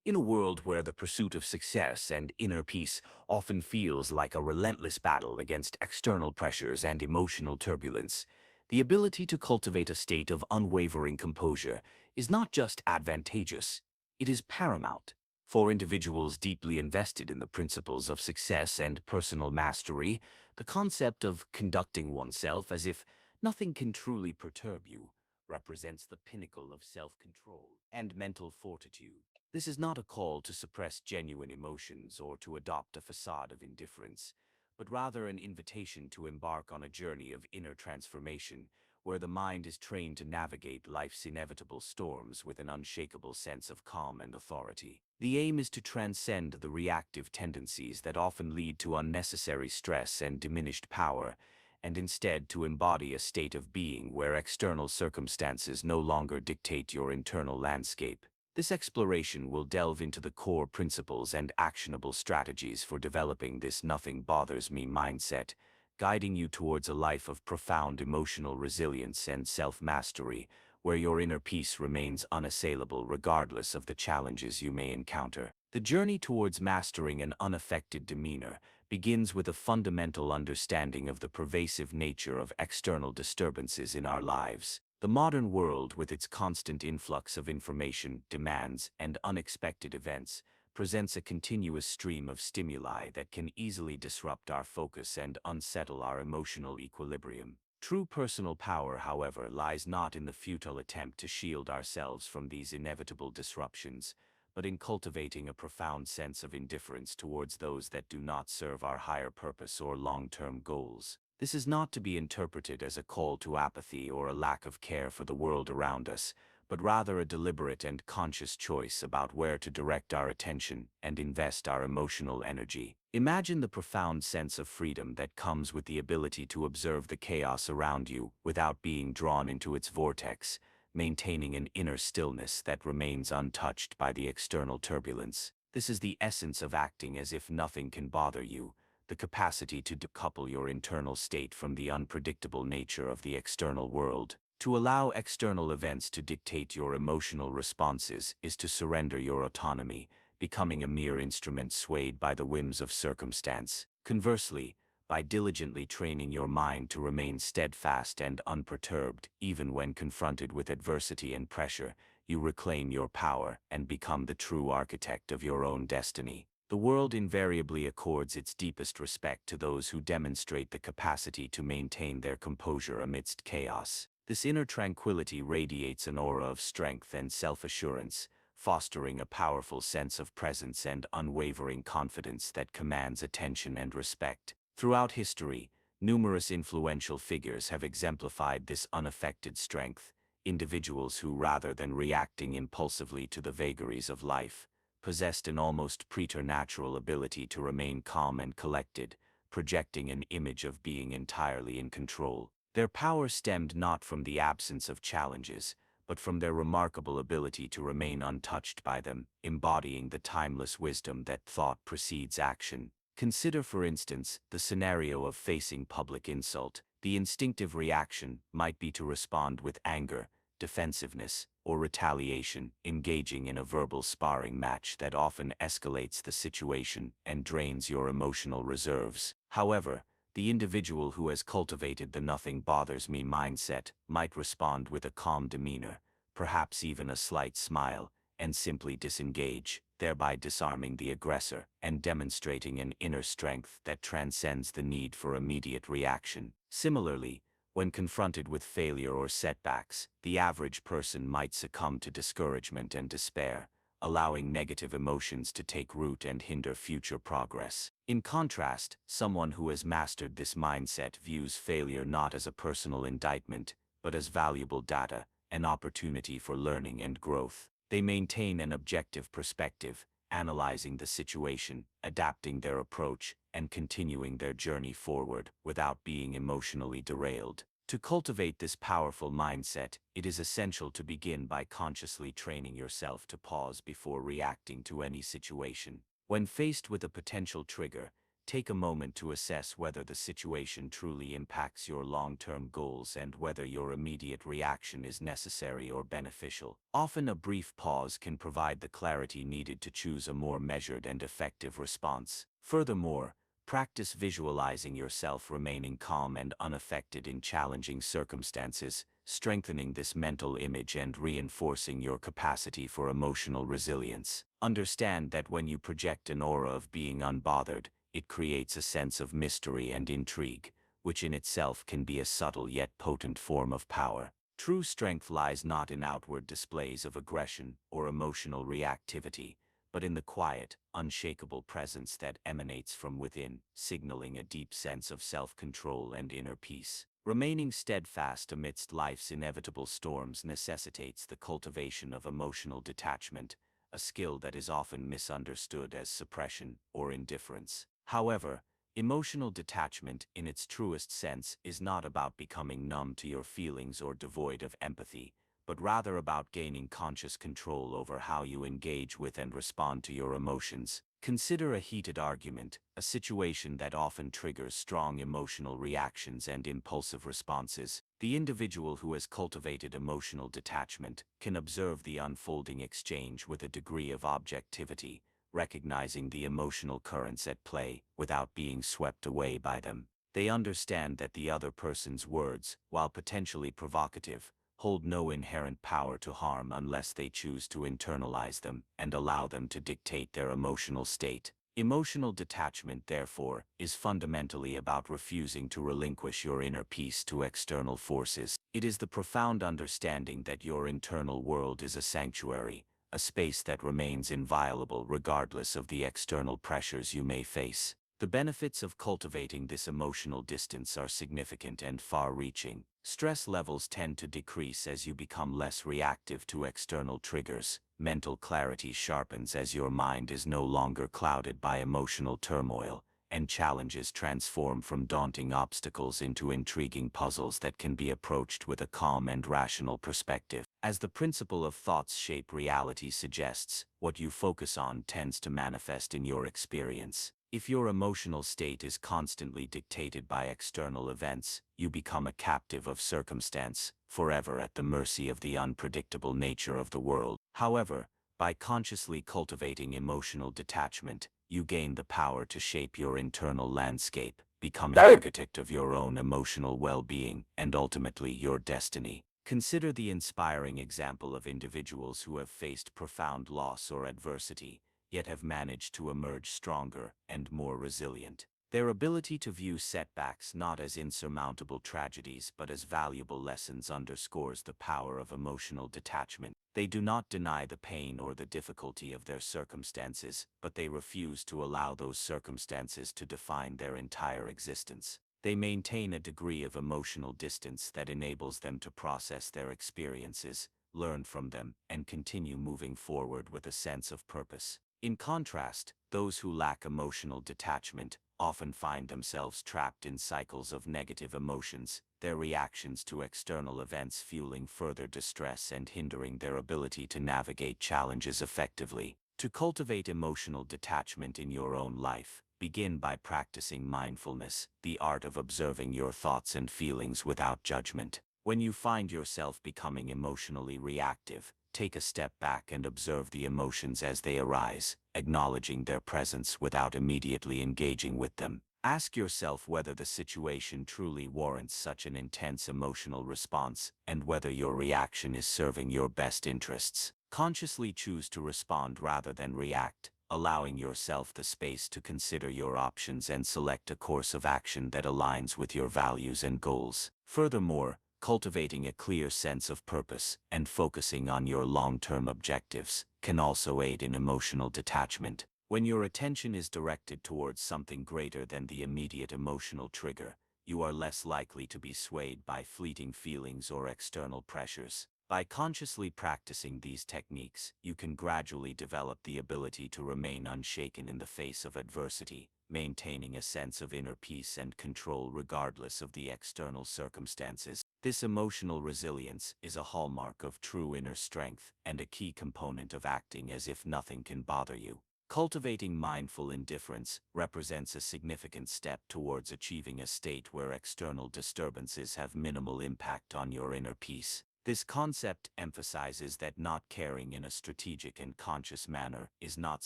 In a world where the pursuit of success and inner peace often feels like a relentless battle against external pressures and emotional turbulence, the ability to cultivate a state of unwavering composure is not just advantageous, it is paramount. For individuals deeply invested in the principles of success and personal mastery, the concept of conducting oneself as if nothing can truly perturb you represents the pinnacle of self-control and mental fortitude. This is not a call to suppress genuine emotions or to adopt a facade of indifference, but rather an invitation to embark on a journey of inner transformation where the mind is trained to navigate life's inevitable storms with an unshakable sense of calm and authority. The aim is to transcend the reactive tendencies that often lead to unnecessary stress and diminished power, and instead to embody a state of being where external circumstances no longer dictate your internal landscape. This exploration will delve into the core principles and actionable strategies for developing this nothing bothers me mindset, guiding you towards a life of profound emotional resilience and self-mastery, where your inner peace remains unassailable regardless of the challenges you may encounter. The journey towards mastering an unaffected demeanor begins with a fundamental understanding of the pervasive nature of external disturbances in our lives. The modern world, with its constant influx of information, demands, and unexpected events, presents a continuous stream of stimuli that can easily disrupt our focus and unsettle our emotional equilibrium. True personal power, however, lies not in the futile attempt to shield ourselves from these inevitable disruptions, but in cultivating a profound sense of indifference towards those that do not serve our higher purpose or long-term goals. This is not to be interpreted as a call to apathy or a lack of care for the world around us, but rather a deliberate and conscious choice about where to direct our attention and invest our emotional energy. Imagine the profound sense of freedom that comes with the ability to observe the chaos around you without being drawn into its vortex, maintaining an inner stillness that remains untouched by the external turbulence. This is the essence of acting as if nothing can bother you, the capacity to decouple your internal state from the unpredictable nature of the external world. To allow external events to dictate your emotional responses is to surrender your autonomy, becoming a mere instrument swayed by the whims of circumstance. Conversely, by diligently training your mind to remain steadfast and unperturbed, even when confronted with adversity and pressure, you reclaim your power and become the true architect of your own destiny. The world invariably accords its deepest respect to those who demonstrate the capacity to maintain their composure amidst chaos. This inner tranquility radiates an aura of strength and self-assurance, fostering a powerful sense of presence and unwavering confidence that commands attention and respect. Throughout history, numerous influential figures have exemplified this unaffected strength, individuals who, rather than reacting impulsively to the vagaries of life, possessed an almost preternatural ability to remain calm and collected, projecting an image of being entirely in control. Their power stemmed not from the absence of challenges, but from their remarkable ability to remain untouched by them, embodying the timeless wisdom that thought precedes action. Consider, for instance, the scenario of facing public insult. The instinctive reaction might be to respond with anger, defensiveness, or retaliation, engaging in a verbal sparring match that often escalates the situation and drains your emotional reserves. However, the individual who has cultivated the nothing bothers me mindset might respond with a calm demeanor, perhaps even a slight smile, and simply disengage, thereby disarming the aggressor and demonstrating an inner strength that transcends the need for immediate reaction. Similarly, when confronted with failure or setbacks, the average person might succumb to discouragement and despair, allowing negative emotions to take root and hinder future progress. In contrast, someone who has mastered this mindset views failure not as a personal indictment, but as valuable data, an opportunity for learning and growth. They maintain an objective perspective, analyzing the situation, adapting their approach, and continuing their journey forward without being emotionally derailed. To cultivate this powerful mindset, it is essential to begin by consciously training yourself to pause before reacting to any situation. When faced with a potential trigger, take a moment to assess whether the situation truly impacts your long-term goals and whether your immediate reaction is necessary or beneficial. Often a brief pause can provide the clarity needed to choose a more measured and effective response. Furthermore, practice visualizing yourself remaining calm and unaffected in challenging circumstances, strengthening this mental image and reinforcing your capacity for emotional resilience. Understand that when you project an aura of being unbothered, it creates a sense of mystery and intrigue, which in itself can be a subtle yet potent form of power. True strength lies not in outward displays of aggression or emotional reactivity, but in the quiet, unshakable presence that emanates from within, signaling a deep sense of self-control and inner peace. Remaining steadfast amidst life's inevitable storms necessitates the cultivation of emotional detachment, a skill that is often misunderstood as suppression or indifference. However, emotional detachment in its truest sense is not about becoming numb to your feelings or devoid of empathy, but rather about gaining conscious control over how you engage with and respond to your emotions. Consider a heated argument, a situation that often triggers strong emotional reactions and impulsive responses. The individual who has cultivated emotional detachment can observe the unfolding exchange with a degree of objectivity, recognizing the emotional currents at play without being swept away by them. They understand that the other person's words, while potentially provocative, hold no inherent power to harm unless they choose to internalize them and allow them to dictate their emotional state. Emotional detachment, therefore, is fundamentally about refusing to relinquish your inner peace to external forces. It is the profound understanding that your internal world is a sanctuary, a space that remains inviolable regardless of the external pressures you may face. The benefits of cultivating this emotional distance are significant and far-reaching. Stress levels tend to decrease as you become less reactive to external triggers. Mental clarity sharpens as your mind is no longer clouded by emotional turmoil, and challenges transform from daunting obstacles into intriguing puzzles that can be approached with a calm and rational perspective. As the principle of thoughts shape reality suggests, what you focus on tends to manifest in your experience. If your emotional state is constantly dictated by external events, you become a captive of circumstance, forever at the mercy of the unpredictable nature of the world. However, by consciously cultivating emotional detachment, you gain the power to shape your internal landscape, becoming an architect of your own emotional well-being and ultimately your destiny. Consider the inspiring example of individuals who have faced profound loss or adversity, yet have managed to emerge stronger and more resilient. Their ability to view setbacks not as insurmountable tragedies but as valuable lessons underscores the power of emotional detachment. They do not deny the pain or the difficulty of their circumstances, but they refuse to allow those circumstances to define their entire existence. They maintain a degree of emotional distance that enables them to process their experiences, learn from them, and continue moving forward with a sense of purpose. In contrast, those who lack emotional detachment often find themselves trapped in cycles of negative emotions, their reactions to external events fueling further distress and hindering their ability to navigate challenges effectively. To cultivate emotional detachment in your own life, begin by practicing mindfulness, the art of observing your thoughts and feelings without judgment. When you find yourself becoming emotionally reactive, take a step back and observe the emotions as they arise, acknowledging their presence without immediately engaging with them. Ask yourself whether the situation truly warrants such an intense emotional response and whether your reaction is serving your best interests. Consciously choose to respond rather than react, allowing yourself the space to consider your options and select a course of action that aligns with your values and goals. Furthermore, cultivating a clear sense of purpose and focusing on your long-term objectives can also aid in emotional detachment. When your attention is directed towards something greater than the immediate emotional trigger, you are less likely to be swayed by fleeting feelings or external pressures. By consciously practicing these techniques, you can gradually develop the ability to remain unshaken in the face of adversity, maintaining a sense of inner peace and control regardless of the external circumstances. This emotional resilience is a hallmark of true inner strength and a key component of acting as if nothing can bother you. Cultivating mindful indifference represents a significant step towards achieving a state where external disturbances have minimal impact on your inner peace. This concept emphasizes that not caring in a strategic and conscious manner is not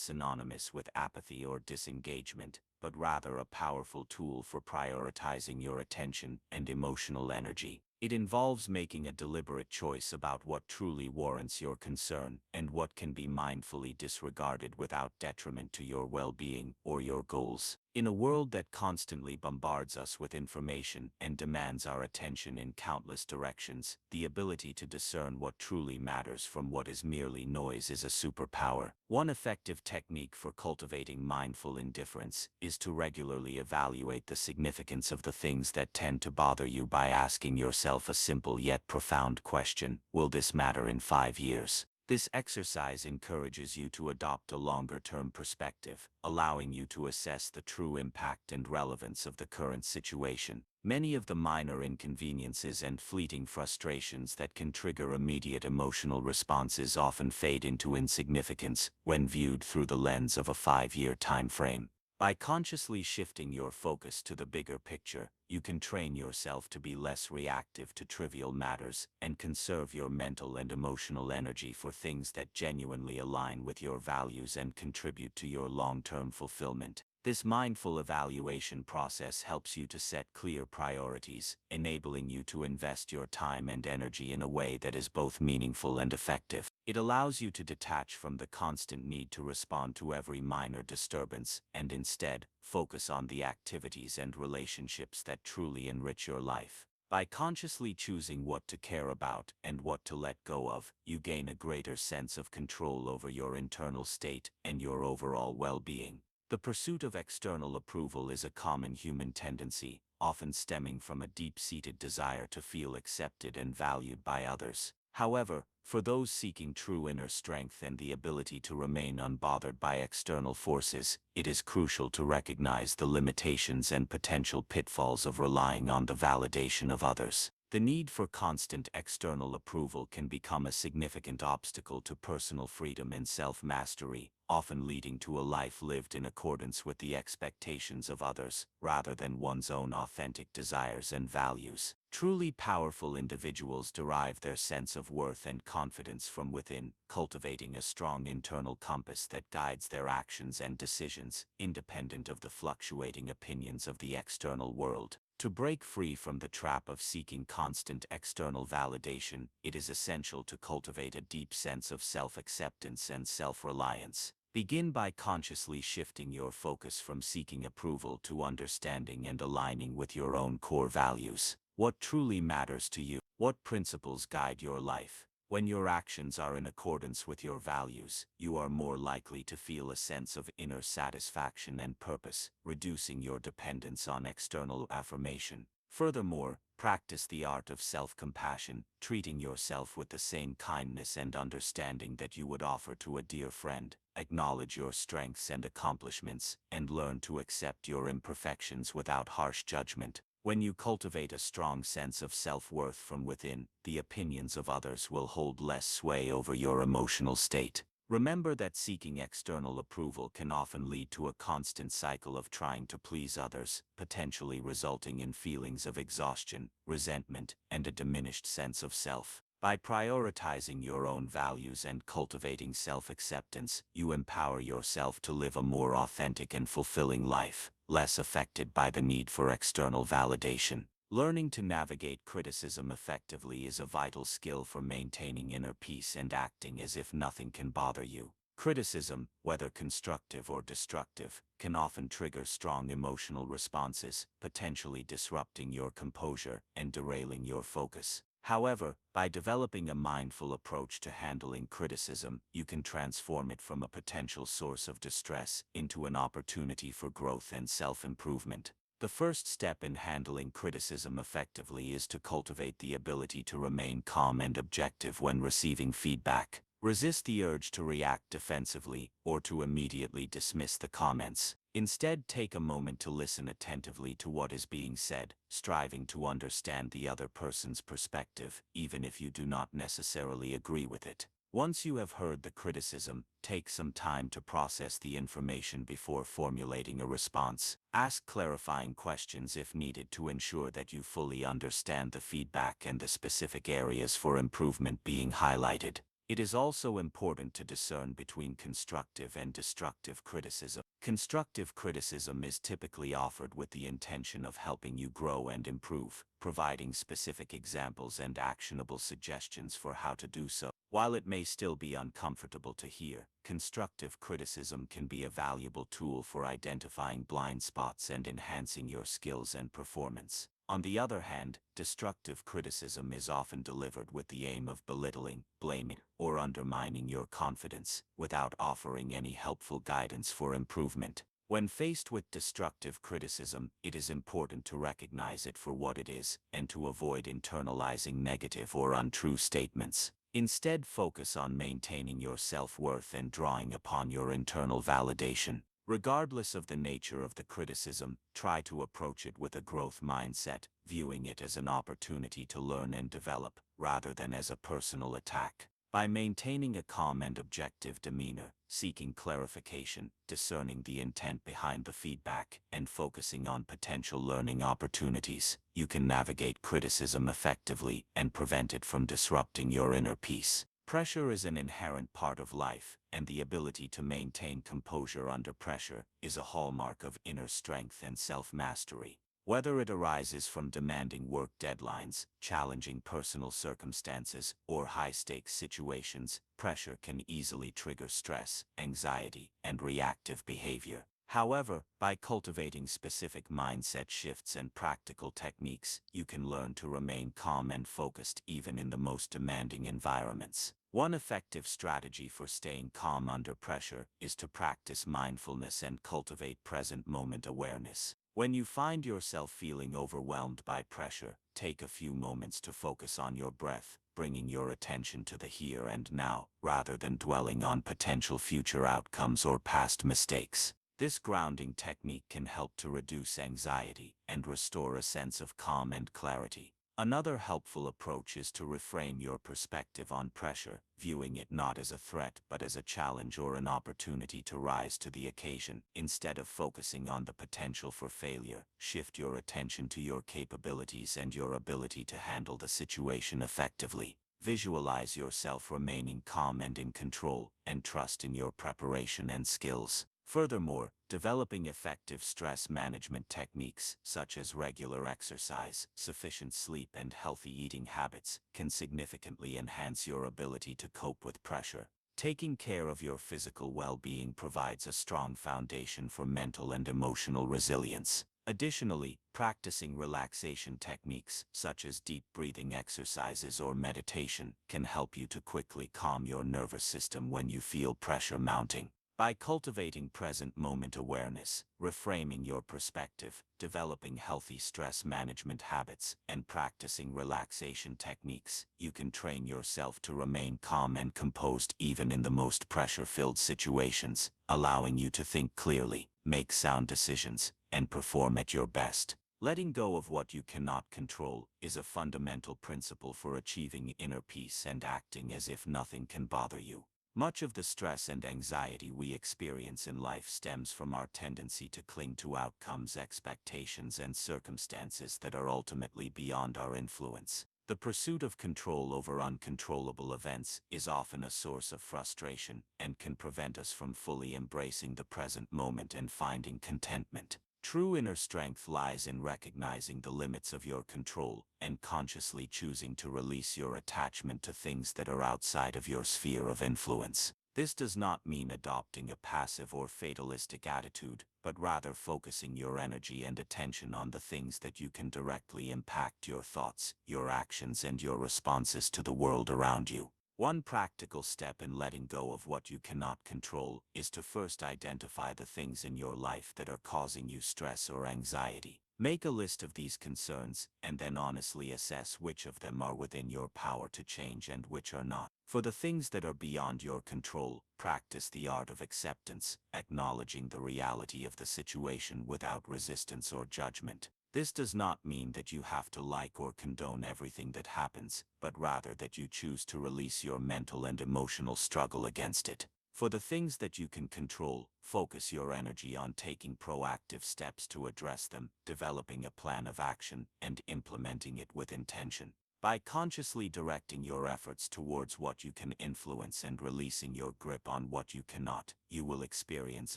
synonymous with apathy or disengagement, but rather a powerful tool for prioritizing your attention and emotional energy. It involves making a deliberate choice about what truly warrants your concern and what can be mindfully disregarded without detriment to your well-being or your goals. In a world that constantly bombards us with information and demands our attention in countless directions, the ability to discern what truly matters from what is merely noise is a superpower. One effective technique for cultivating mindful indifference is to regularly evaluate the significance of the things that tend to bother you by asking yourself a simple yet profound question: will this matter in 5 years? This exercise encourages you to adopt a longer-term perspective, allowing you to assess the true impact and relevance of the current situation. Many of the minor inconveniences and fleeting frustrations that can trigger immediate emotional responses often fade into insignificance when viewed through the lens of a 5-year time frame. By consciously shifting your focus to the bigger picture, you can train yourself to be less reactive to trivial matters and conserve your mental and emotional energy for things that genuinely align with your values and contribute to your long-term fulfillment. This mindful evaluation process helps you to set clear priorities, enabling you to invest your time and energy in a way that is both meaningful and effective. It allows you to detach from the constant need to respond to every minor disturbance and instead focus on the activities and relationships that truly enrich your life. By consciously choosing what to care about and what to let go of, you gain a greater sense of control over your internal state and your overall well-being. The pursuit of external approval is a common human tendency, often stemming from a deep-seated desire to feel accepted and valued by others. However, for those seeking true inner strength and the ability to remain unbothered by external forces, it is crucial to recognize the limitations and potential pitfalls of relying on the validation of others. The need for constant external approval can become a significant obstacle to personal freedom and self-mastery, often leading to a life lived in accordance with the expectations of others, rather than one's own authentic desires and values. Truly powerful individuals derive their sense of worth and confidence from within, cultivating a strong internal compass that guides their actions and decisions, independent of the fluctuating opinions of the external world. To break free from the trap of seeking constant external validation, it is essential to cultivate a deep sense of self-acceptance and self-reliance. Begin by consciously shifting your focus from seeking approval to understanding and aligning with your own core values. What truly matters to you? What principles guide your life? When your actions are in accordance with your values, you are more likely to feel a sense of inner satisfaction and purpose, reducing your dependence on external affirmation. Furthermore, practice the art of self-compassion, treating yourself with the same kindness and understanding that you would offer to a dear friend. Acknowledge your strengths and accomplishments, and learn to accept your imperfections without harsh judgment. When you cultivate a strong sense of self-worth from within, the opinions of others will hold less sway over your emotional state. Remember that seeking external approval can often lead to a constant cycle of trying to please others, potentially resulting in feelings of exhaustion, resentment, and a diminished sense of self. By prioritizing your own values and cultivating self-acceptance, you empower yourself to live a more authentic and fulfilling life, less affected by the need for external validation. Learning to navigate criticism effectively is a vital skill for maintaining inner peace and acting as if nothing can bother you. Criticism, whether constructive or destructive, can often trigger strong emotional responses, potentially disrupting your composure and derailing your focus. However, by developing a mindful approach to handling criticism, you can transform it from a potential source of distress into an opportunity for growth and self-improvement. The first step in handling criticism effectively is to cultivate the ability to remain calm and objective when receiving feedback. Resist the urge to react defensively or to immediately dismiss the comments. Instead, take a moment to listen attentively to what is being said, striving to understand the other person's perspective, even if you do not necessarily agree with it. Once you have heard the criticism, take some time to process the information before formulating a response. Ask clarifying questions if needed to ensure that you fully understand the feedback and the specific areas for improvement being highlighted. It is also important to discern between constructive and destructive criticism. Constructive criticism is typically offered with the intention of helping you grow and improve, providing specific examples and actionable suggestions for how to do so. While it may still be uncomfortable to hear, constructive criticism can be a valuable tool for identifying blind spots and enhancing your skills and performance. On the other hand, destructive criticism is often delivered with the aim of belittling, blaming, or undermining your confidence, without offering any helpful guidance for improvement. When faced with destructive criticism, it is important to recognize it for what it is, and to avoid internalizing negative or untrue statements. Instead, focus on maintaining your self-worth and drawing upon your internal validation. Regardless of the nature of the criticism, try to approach it with a growth mindset, viewing it as an opportunity to learn and develop, rather than as a personal attack. By maintaining a calm and objective demeanor, seeking clarification, discerning the intent behind the feedback, and focusing on potential learning opportunities, you can navigate criticism effectively and prevent it from disrupting your inner peace. Pressure is an inherent part of life, and the ability to maintain composure under pressure is a hallmark of inner strength and self-mastery. Whether it arises from demanding work deadlines, challenging personal circumstances, or high-stakes situations, pressure can easily trigger stress, anxiety, and reactive behavior. However, by cultivating specific mindset shifts and practical techniques, you can learn to remain calm and focused even in the most demanding environments. One effective strategy for staying calm under pressure is to practice mindfulness and cultivate present moment awareness. When you find yourself feeling overwhelmed by pressure, take a few moments to focus on your breath, bringing your attention to the here and now, rather than dwelling on potential future outcomes or past mistakes. This grounding technique can help to reduce anxiety and restore a sense of calm and clarity. Another helpful approach is to reframe your perspective on pressure, viewing it not as a threat but as a challenge or an opportunity to rise to the occasion. Instead of focusing on the potential for failure, shift your attention to your capabilities and your ability to handle the situation effectively. Visualize yourself remaining calm and in control, and trust in your preparation and skills. Furthermore, developing effective stress management techniques, such as regular exercise, sufficient sleep, and healthy eating habits, can significantly enhance your ability to cope with pressure. Taking care of your physical well-being provides a strong foundation for mental and emotional resilience. Additionally, practicing relaxation techniques, such as deep breathing exercises or meditation, can help you to quickly calm your nervous system when you feel pressure mounting. By cultivating present moment awareness, reframing your perspective, developing healthy stress management habits, and practicing relaxation techniques, you can train yourself to remain calm and composed even in the most pressure-filled situations, allowing you to think clearly, make sound decisions, and perform at your best. Letting go of what you cannot control is a fundamental principle for achieving inner peace and acting as if nothing can bother you. Much of the stress and anxiety we experience in life stems from our tendency to cling to outcomes, expectations, and circumstances that are ultimately beyond our influence. The pursuit of control over uncontrollable events is often a source of frustration and can prevent us from fully embracing the present moment and finding contentment. True inner strength lies in recognizing the limits of your control and consciously choosing to release your attachment to things that are outside of your sphere of influence. This does not mean adopting a passive or fatalistic attitude, but rather focusing your energy and attention on the things that you can directly impact: your thoughts, your actions, and your responses to the world around you. One practical step in letting go of what you cannot control is to first identify the things in your life that are causing you stress or anxiety. Make a list of these concerns, and then honestly assess which of them are within your power to change and which are not. For the things that are beyond your control, practice the art of acceptance, acknowledging the reality of the situation without resistance or judgment. This does not mean that you have to like or condone everything that happens, but rather that you choose to release your mental and emotional struggle against it. For the things that you can control, focus your energy on taking proactive steps to address them, developing a plan of action, and implementing it with intention. By consciously directing your efforts towards what you can influence and releasing your grip on what you cannot, you will experience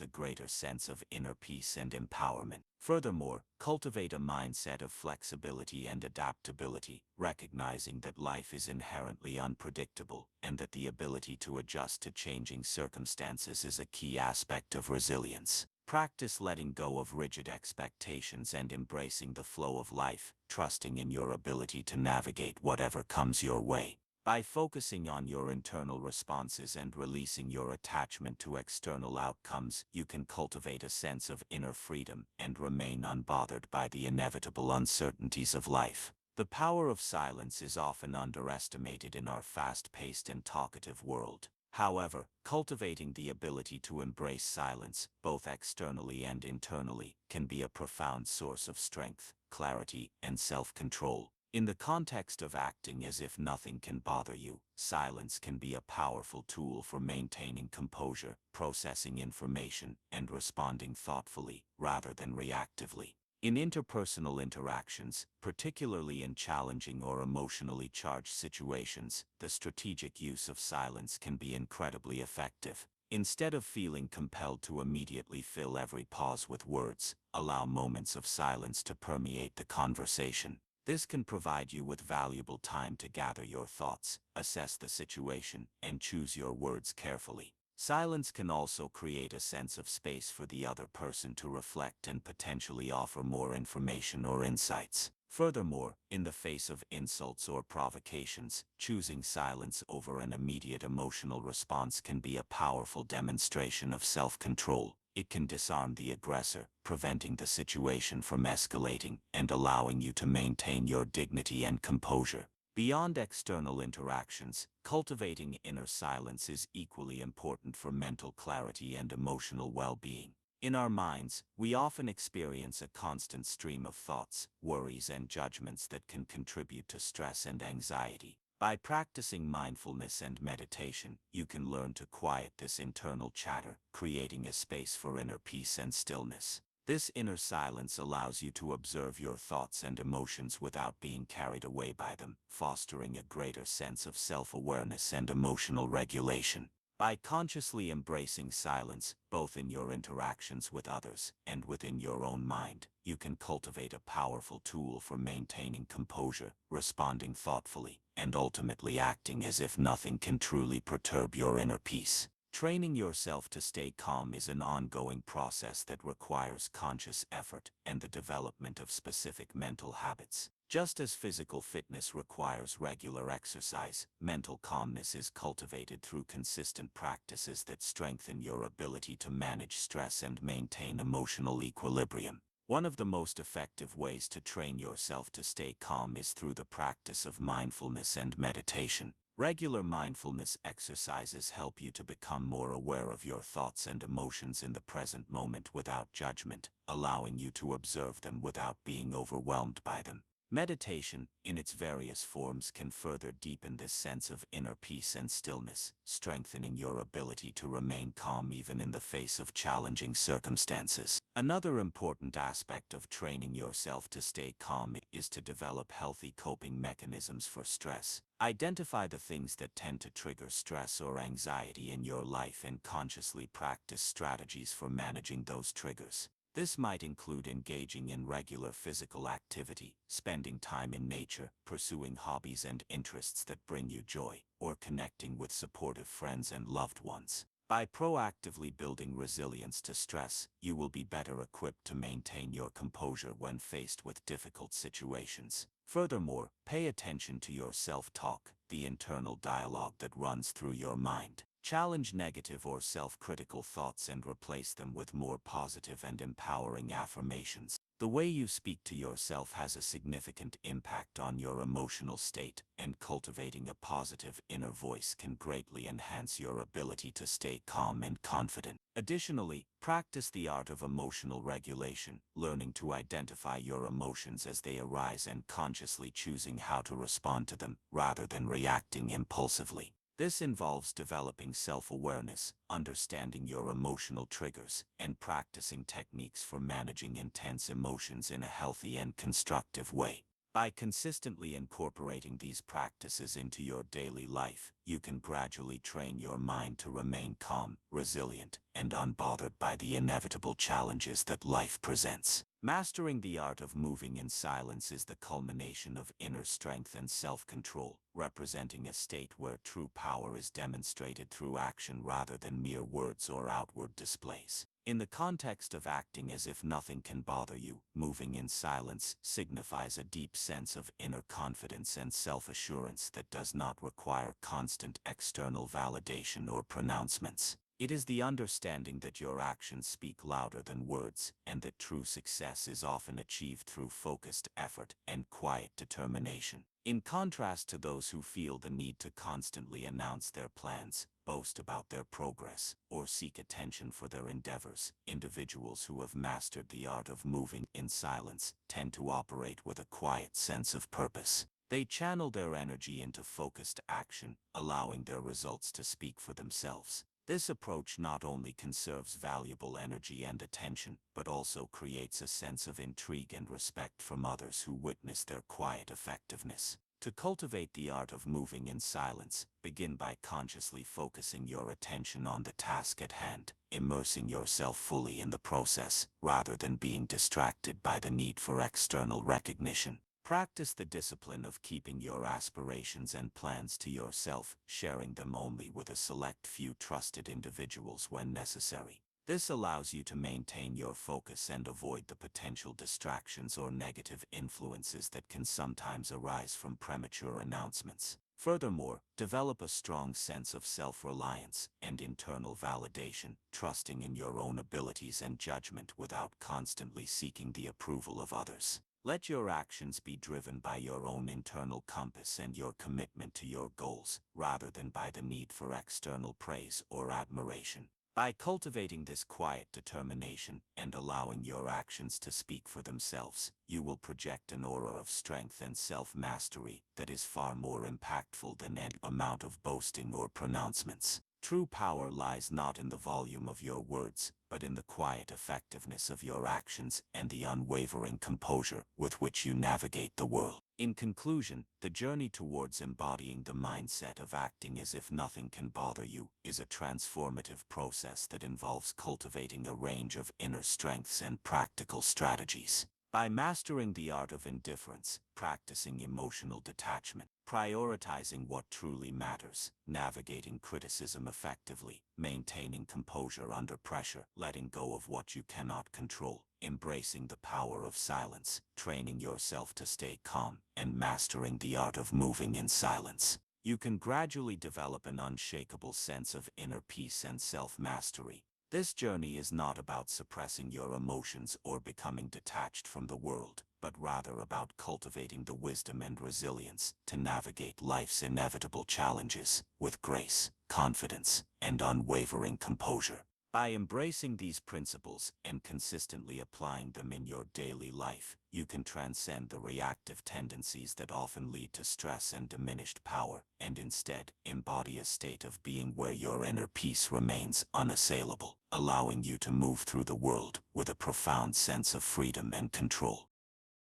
a greater sense of inner peace and empowerment. Furthermore, cultivate a mindset of flexibility and adaptability, recognizing that life is inherently unpredictable and that the ability to adjust to changing circumstances is a key aspect of resilience. Practice letting go of rigid expectations and embracing the flow of life, trusting in your ability to navigate whatever comes your way. By focusing on your internal responses and releasing your attachment to external outcomes, you can cultivate a sense of inner freedom and remain unbothered by the inevitable uncertainties of life. The power of silence is often underestimated in our fast-paced and talkative world. However, cultivating the ability to embrace silence, both externally and internally, can be a profound source of strength, clarity, and self-control. In the context of acting as if nothing can bother you, silence can be a powerful tool for maintaining composure, processing information, and responding thoughtfully, rather than reactively. In interpersonal interactions, particularly in challenging or emotionally charged situations, the strategic use of silence can be incredibly effective. Instead of feeling compelled to immediately fill every pause with words, allow moments of silence to permeate the conversation. This can provide you with valuable time to gather your thoughts, assess the situation, and choose your words carefully. Silence can also create a sense of space for the other person to reflect and potentially offer more information or insights. Furthermore, in the face of insults or provocations, choosing silence over an immediate emotional response can be a powerful demonstration of self-control. It can disarm the aggressor, preventing the situation from escalating and allowing you to maintain your dignity and composure. Beyond external interactions, cultivating inner silence is equally important for mental clarity and emotional well-being. In our minds, we often experience a constant stream of thoughts, worries, and judgments that can contribute to stress and anxiety. By practicing mindfulness and meditation, you can learn to quiet this internal chatter, creating a space for inner peace and stillness. This inner silence allows you to observe your thoughts and emotions without being carried away by them, fostering a greater sense of self-awareness and emotional regulation. By consciously embracing silence, both in your interactions with others and within your own mind, you can cultivate a powerful tool for maintaining composure, responding thoughtfully, and ultimately acting as if nothing can truly perturb your inner peace. Training yourself to stay calm is an ongoing process that requires conscious effort and the development of specific mental habits. Just as physical fitness requires regular exercise, mental calmness is cultivated through consistent practices that strengthen your ability to manage stress and maintain emotional equilibrium. One of the most effective ways to train yourself to stay calm is through the practice of mindfulness and meditation. Regular mindfulness exercises help you to become more aware of your thoughts and emotions in the present moment without judgment, allowing you to observe them without being overwhelmed by them. Meditation, in its various forms, can further deepen this sense of inner peace and stillness, strengthening your ability to remain calm even in the face of challenging circumstances. Another important aspect of training yourself to stay calm is to develop healthy coping mechanisms for stress. Identify the things that tend to trigger stress or anxiety in your life and consciously practice strategies for managing those triggers. This might include engaging in regular physical activity, spending time in nature, pursuing hobbies and interests that bring you joy, or connecting with supportive friends and loved ones. By proactively building resilience to stress, you will be better equipped to maintain your composure when faced with difficult situations. Furthermore, pay attention to your self-talk, the internal dialogue that runs through your mind. Challenge negative or self-critical thoughts and replace them with more positive and empowering affirmations. The way you speak to yourself has a significant impact on your emotional state, and cultivating a positive inner voice can greatly enhance your ability to stay calm and confident. Additionally, practice the art of emotional regulation, learning to identify your emotions as they arise and consciously choosing how to respond to them, rather than reacting impulsively. This involves developing self-awareness, understanding your emotional triggers, and practicing techniques for managing intense emotions in a healthy and constructive way. By consistently incorporating these practices into your daily life, you can gradually train your mind to remain calm, resilient, and unbothered by the inevitable challenges that life presents. Mastering the art of moving in silence is the culmination of inner strength and self-control, representing a state where true power is demonstrated through action rather than mere words or outward displays. In the context of acting as if nothing can bother you, moving in silence signifies a deep sense of inner confidence and self-assurance that does not require constant external validation or pronouncements. It is the understanding that your actions speak louder than words, and that true success is often achieved through focused effort and quiet determination. In contrast to those who feel the need to constantly announce their plans, boast about their progress, or seek attention for their endeavors, individuals who have mastered the art of moving in silence tend to operate with a quiet sense of purpose. They channel their energy into focused action, allowing their results to speak for themselves. This approach not only conserves valuable energy and attention, but also creates a sense of intrigue and respect from others who witness their quiet effectiveness. To cultivate the art of moving in silence, begin by consciously focusing your attention on the task at hand, immersing yourself fully in the process, rather than being distracted by the need for external recognition. Practice the discipline of keeping your aspirations and plans to yourself, sharing them only with a select few trusted individuals when necessary. This allows you to maintain your focus and avoid the potential distractions or negative influences that can sometimes arise from premature announcements. Furthermore, develop a strong sense of self-reliance and internal validation, trusting in your own abilities and judgment without constantly seeking the approval of others. Let your actions be driven by your own internal compass and your commitment to your goals, rather than by the need for external praise or admiration. By cultivating this quiet determination and allowing your actions to speak for themselves, you will project an aura of strength and self-mastery that is far more impactful than any amount of boasting or pronouncements. True power lies not in the volume of your words, but in the quiet effectiveness of your actions and the unwavering composure with which you navigate the world. In conclusion, the journey towards embodying the mindset of acting as if nothing can bother you is a transformative process that involves cultivating a range of inner strengths and practical strategies. By mastering the art of indifference, practicing emotional detachment, prioritizing what truly matters, navigating criticism effectively, maintaining composure under pressure, letting go of what you cannot control, embracing the power of silence, training yourself to stay calm, and mastering the art of moving in silence, you can gradually develop an unshakable sense of inner peace and self-mastery. This journey is not about suppressing your emotions or becoming detached from the world, but rather about cultivating the wisdom and resilience to navigate life's inevitable challenges with grace, confidence, and unwavering composure. By embracing these principles and consistently applying them in your daily life, you can transcend the reactive tendencies that often lead to stress and diminished power, and instead embody a state of being where your inner peace remains unassailable, allowing you to move through the world with a profound sense of freedom and control.